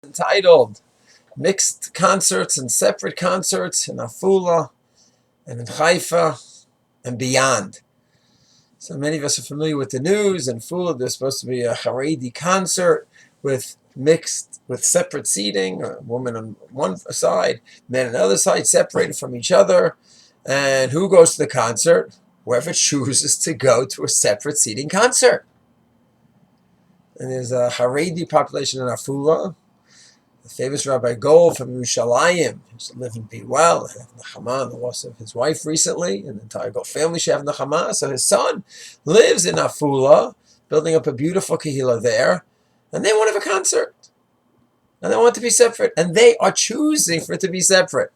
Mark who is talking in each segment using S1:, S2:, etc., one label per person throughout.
S1: entitled Mixed Concerts and Separate Concerts in Afula and in Chaifa and beyond. So many of us are familiar with the news. In Afula, there's supposed to be a Haredi concert with separate seating, a woman on one side, men on the other side, separated from each other. And who goes to the concert? Whoever chooses to go to a separate seating concert. And there's a Haredi population in Afula. The famous Rabbi Gold from Yerushalayim used to live and be well, have Nechama, the loss of his wife recently, and the entire Gold family should have Nechama. So his son lives in Afula, building up a beautiful kehillah there, and they want to have a concert. And they want it to be separate. And they are choosing for it to be separate.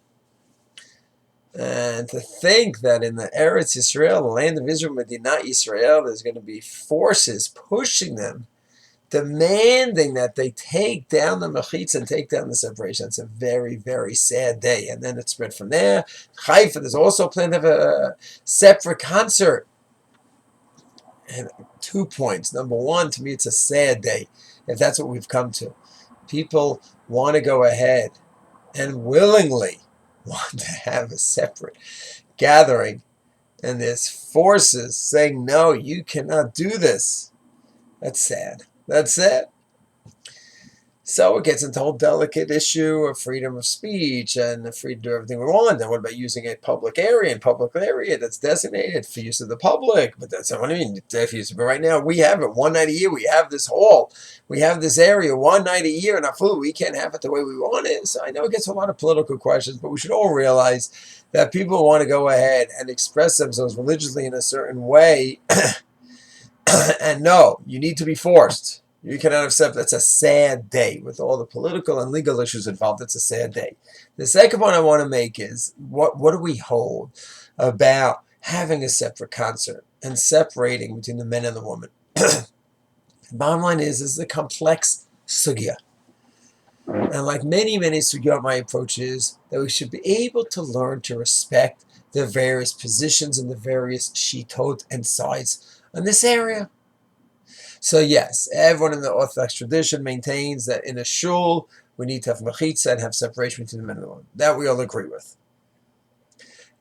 S1: And to think that in the Eretz Yisrael, the land of Israel, Medinat Yisrael, there's going to be forces pushing them, demanding that they take down the mechitza and take down the separation. It's a very, very sad day. And then it spread from there. Chaifa, there's also a plan to have a separate concert. And 2 points. Number one, to me, it's a sad day, if that's what we've come to. People want to go ahead and willingly want to have a separate gathering. And there's forces saying, no, you cannot do this. That's sad. That's it. So it gets into a whole delicate issue of freedom of speech and the freedom to do everything we want. And what about using a public area that's designated for use of the public? But that's not what I mean. But right now we have it one night a year. We have this hall. We have this area one night a year in our food. We can't have it the way we want it. So I know it gets a lot of political questions, but we should all realize that people want to go ahead and express themselves religiously in a certain way. And no, you need to be forced. You cannot accept. That's a sad day with all the political and legal issues involved. It's a sad day. The second point I want to make is what do we hold about having a separate concert and separating between the men and the woman? The bottom line is a complex sugya. And like many sugyot, my approach is that we should be able to learn to respect the various positions and the various shitot and sides in this area. So yes, everyone in the Orthodox tradition maintains that in a shul we need to have mechitza and have separation between the men and the women. That we all agree with.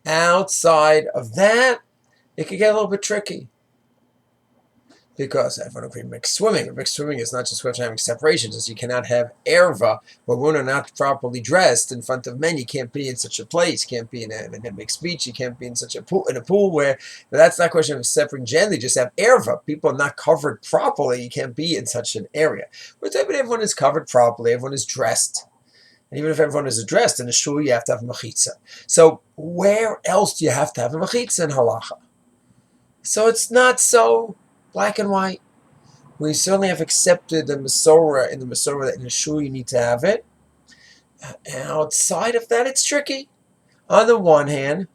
S1: Outside of that, it could get a little bit tricky. Because everyone agrees mixed swimming. Mixed swimming is not just having separations, as you cannot have erva where women are not properly dressed in front of men. You can't be in such a place. You can't be in a mixed beach. You can't be in such a pool where that's not a question of separating gender. You just have erva. People are not covered properly. You can't be in such an area. We're talking about everyone is covered properly. Everyone is dressed. And even if everyone is dressed in a shul, you have to have mechitza. So where else do you have to have a mechitza in halacha? So it's not so black and white. We certainly have accepted the Masorah that in the shul you need to have it. Outside of that, it's tricky. On the one hand,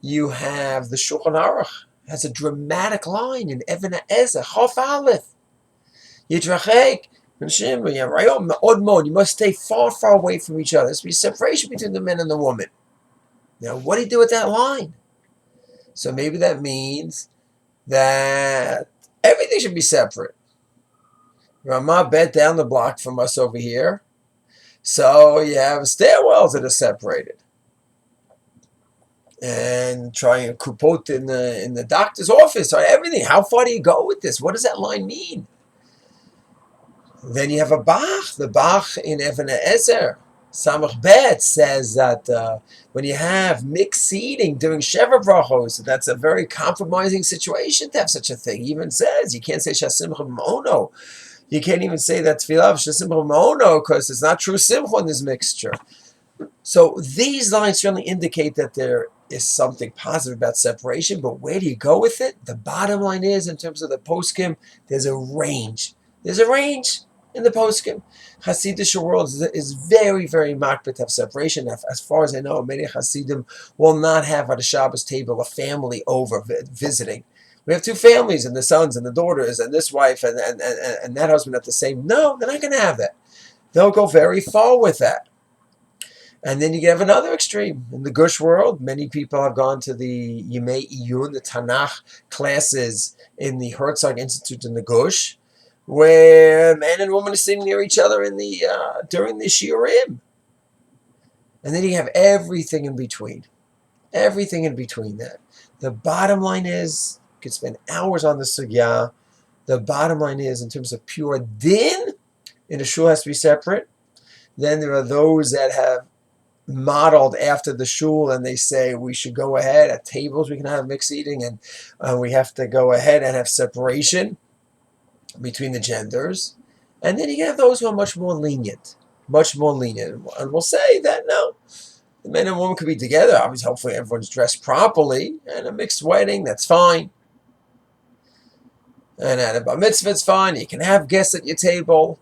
S1: you have the Shulchan Aruch has a dramatic line in Even HaEzer, Chof Aleph. Yitrachek, you must stay far, far away from each other. There must be separation between the men and the woman. Now, what do you do with that line? So maybe that means that everything should be separate. Ramah bed down the block from us over here. So you have stairwells that are separated. And trying a kupot in the doctor's office. Or everything. How far do you go with this? What does that line mean? Then you have a Bach. The Bach in Even HaEzer, Samach Bet, says that when you have mixed seating during Sheva Brachos, that's a very compromising situation to have such a thing. He even says you can't say Shasimcha B'Mono. You can't even say that Tfilah Shasimcha B'Mono because it's not true Simcha in this mixture. So these lines certainly indicate that there is something positive about separation, but where do you go with it? The bottom line is, in terms of the poskim, there's a range. There's a range in the poskim. Hasidic world is very, very makbid to have separation. As far as I know, many Hasidim will not have at a Shabbos table a family over visiting. We have two families, and the sons and the daughters, and this wife and that husband at the same. No, they're not going to have that. They'll go very far with that. And then you have another extreme. In the Gush world, many people have gone to the Yemei Iyun, the Tanakh classes in the Herzog Institute in the Gush. where man and woman are sitting near each other in the during the shiurim, and then you have everything in between. Everything in between that. The bottom line is, you could spend hours on the sugya. The bottom line is, in terms of pure din, in a shul has to be separate. Then there are those that have modeled after the shul, and they say we should go ahead at tables. We can have mixed eating, and we have to go ahead and have separation between the genders. And then you have those who are much more lenient, and will say that no, the men and women could be together. Obviously, hopefully everyone's dressed properly, and a mixed wedding, that's fine. And at a bar mitzvah, it's fine. You can have guests at your table,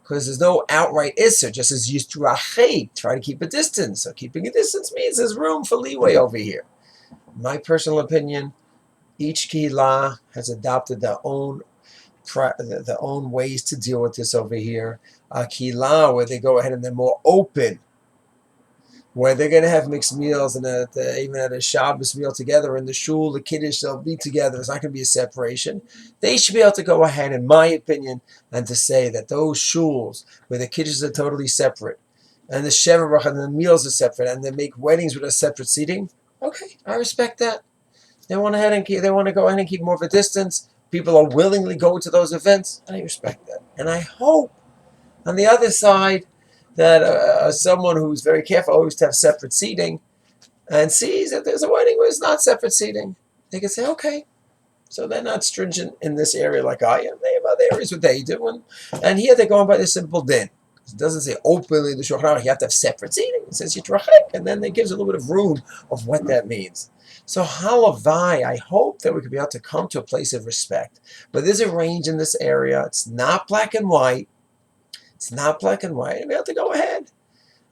S1: because there's no outright isser, just as used to rachek, try to keep a distance. So keeping a distance means there's room for leeway over here. My personal opinion, each kehillah has adopted their own ways to deal with this over here. A kehillah where they go ahead and they're more open, where they're going to have mixed meals, and even at a Shabbos meal together in the shul, the kiddush, they'll be together. It's not going to be a separation. They should be able to go ahead, in my opinion, and to say that those shuls where the kiddush are totally separate, and the shevarach and the meals are separate, and they make weddings with a separate seating. Okay, I respect that. They want to go ahead and keep more of a distance. People are willingly going to those events. I respect that, and I hope on the other side that someone who's very careful always to have separate seating and sees that there's a wedding where it's not separate seating, they can say, okay, so they're not stringent in this area like I am. They have other areas what they do, and here they're going by the simple din. It doesn't say openly the Shulchan Aruch you have to have separate seating. It says yitrachek, and then it gives a little bit of room of what that means. So halavai, I hope that we could be able to come to a place of respect. But there's a range in this area. It's not black and white. It's not black and white. And we have to go ahead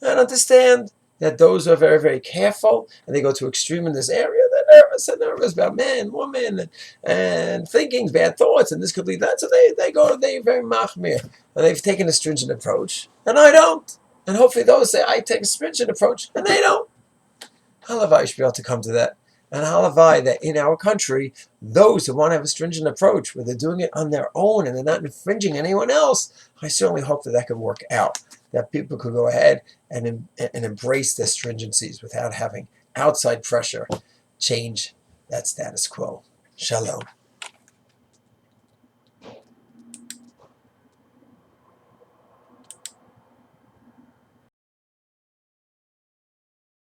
S1: and understand that those who are very, very careful and they go to extreme in this area, they're nervous about man, woman, and thinking bad thoughts, and this could lead that. So they're very machmir, and they've taken a stringent approach, and I don't. And hopefully those say I take a stringent approach, and they don't. Halavai should be able to come to that. And halavai that in our country, those who want to have a stringent approach, where they're doing it on their own and they're not infringing anyone else, I certainly hope that could work out. That people could go ahead and embrace their stringencies without having outside pressure change that status quo. Shalom.